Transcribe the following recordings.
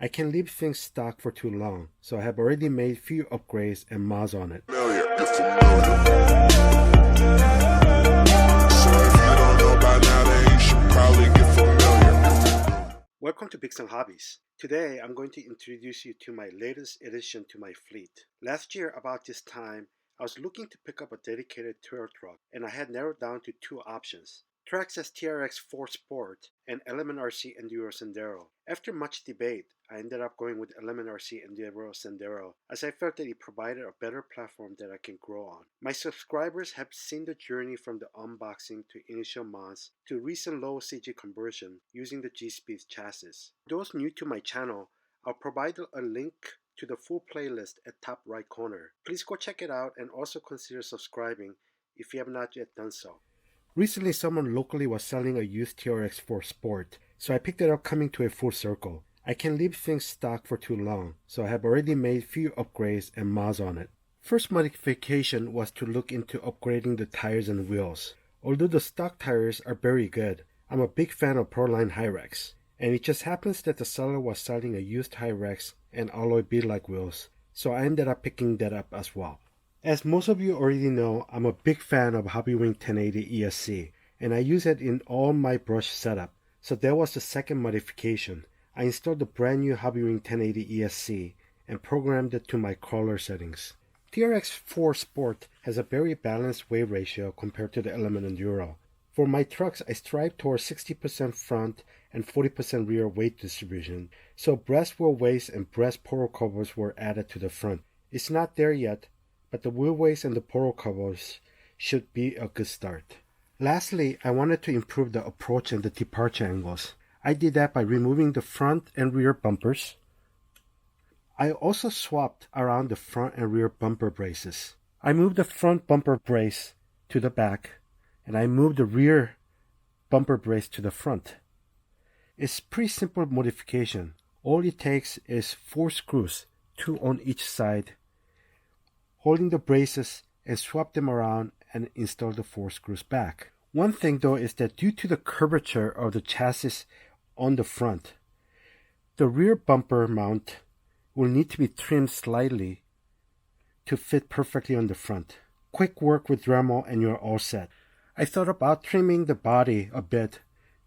I can leave things stock for too long, so I have already made few upgrades and mods on it. Welcome to Big Hobbies. Today I'm going to introduce you to my latest addition to my fleet. Last year about this time, I was looking to pick up a dedicated tour truck, and I had narrowed down to two options: Traxxas TRX-4 Sport and Element RC Enduro Sendero. After much debate, I ended up going with Element RC Enduro Sendero, as I felt that it provided a better platform that I can grow on. My subscribers have seen the journey from the unboxing to initial mods to recent low CG conversion using the G-Speed chassis. For those new to my channel, I'll provide a link to the full playlist at top right corner. Please go check it out and also consider subscribing if you have not yet done so. Recently, someone locally was selling a used TRX-4 Sport, so I picked it up coming to a full circle. I can leave things stock for too long, so I have already made few upgrades and mods on it. First modification was to look into upgrading the tires and wheels. Although the stock tires are very good, I'm a big fan of Proline Hyrex, and it just happens that the seller was selling a used Hyrex and alloy bead-like wheels, so I ended up picking that up as well. As most of you already know, I'm a big fan of Hobbywing 1080 ESC, and I use it in all my brush setup, so that was the second modification. I installed the brand new Hobbywing 1080 ESC and programmed it to my crawler settings. TRX-4 Sport has a very balanced weight ratio compared to the Element Enduro. For my trucks, I strive towards 60% front and 40% rear weight distribution, so breast wheel weights and breast poro covers were added to the front. It's not there yet, but the wheelbase and the poro covers should be a good start. Lastly, I wanted to improve the approach and the departure angles. I did that by removing the front and rear bumpers. I also swapped around the front and rear bumper braces. I moved the front bumper brace to the back, and I moved the rear bumper brace to the front. It's pretty simple modification. All it takes is 4 screws, 2 on each side, holding the braces and swap them around and install the 4 screws back. One thing though is that due to the curvature of the chassis on the front, the rear bumper mount will need to be trimmed slightly to fit perfectly on the front. Quick work with Dremel and you're all set. I thought about trimming the body a bit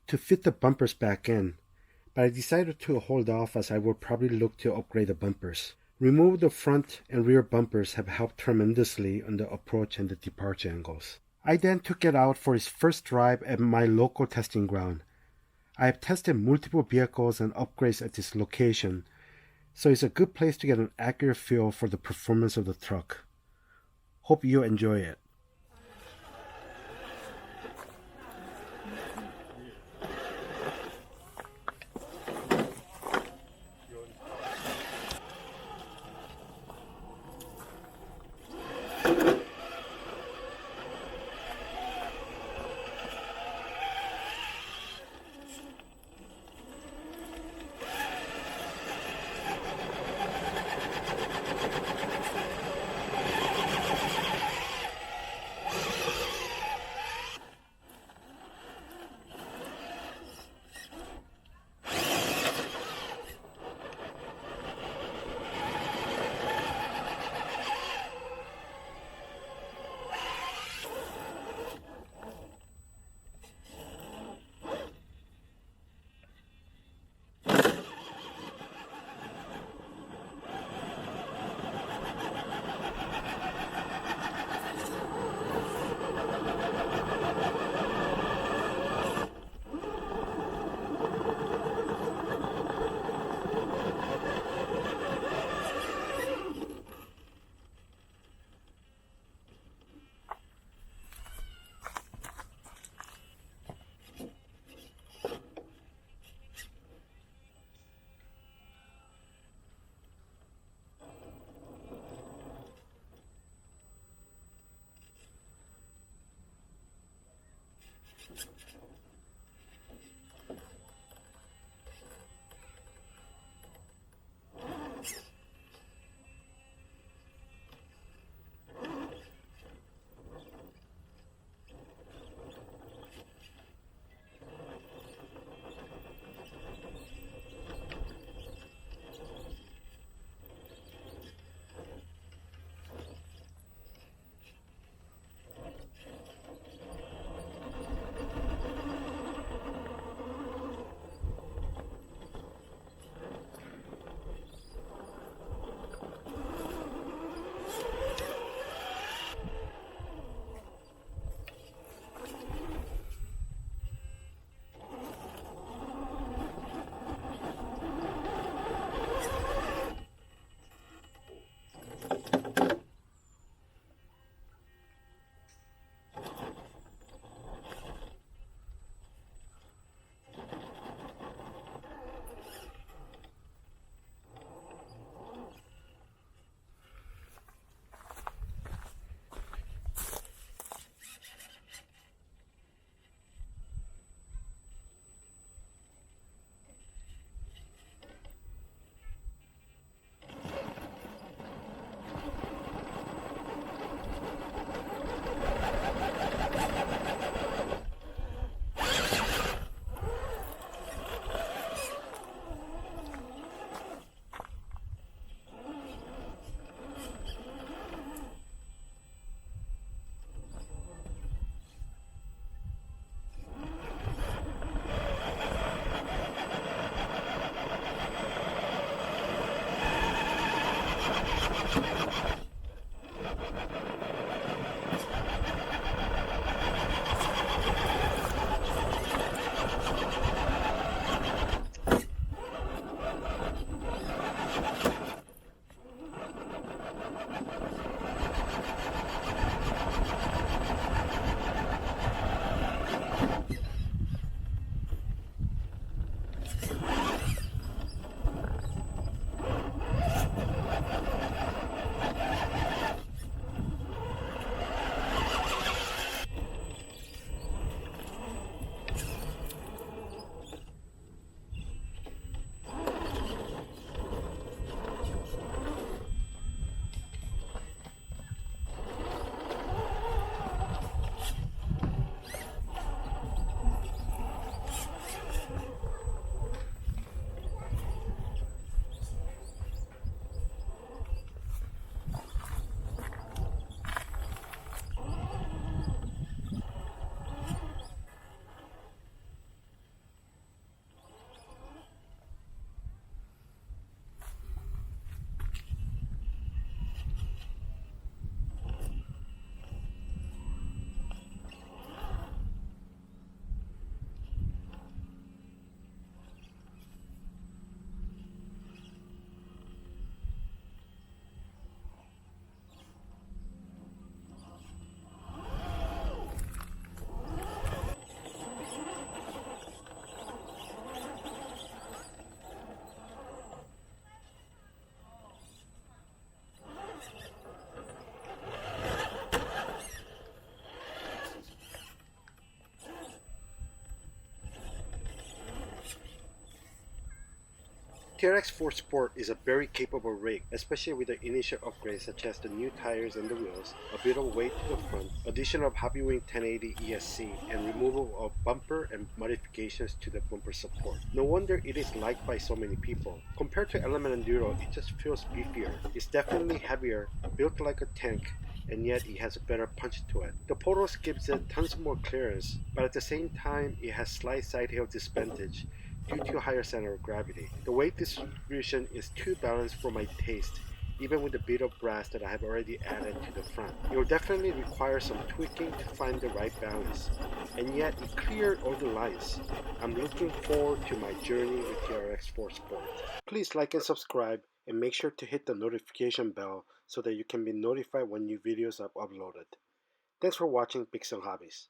to fit the bumpers back in, but I decided to hold off as I will probably look to upgrade the bumpers. Remove the front and rear bumpers have helped tremendously on the approach and the departure angles. I then took it out for its first drive at my local testing ground. I have tested multiple vehicles and upgrades at this location, so it's a good place to get an accurate feel for the performance of the truck. Hope you enjoy it. TRX-4 Sport is a very capable rig, especially with the initial upgrades such as the new tires and the wheels, a bit of weight to the front, addition of Hobbywing 1080 ESC, and removal of bumper and modifications to the bumper support. No wonder it is liked by so many people. Compared to Element Enduro, it just feels beefier. It's definitely heavier, built like a tank, and yet it has a better punch to it. The Poros gives it tons more clearance, but at the same time it has slight side hill disadvantage due to higher center of gravity. The weight distribution is too balanced for my taste, even with the bit of brass that I have already added to the front. It will definitely require some tweaking to find the right balance, and yet it cleared all the lines. I'm looking forward to my journey with TRX-4 Sport. Please like and subscribe, and make sure to hit the notification bell so that you can be notified when new videos are uploaded. Thanks for watching Pixel Hobbies.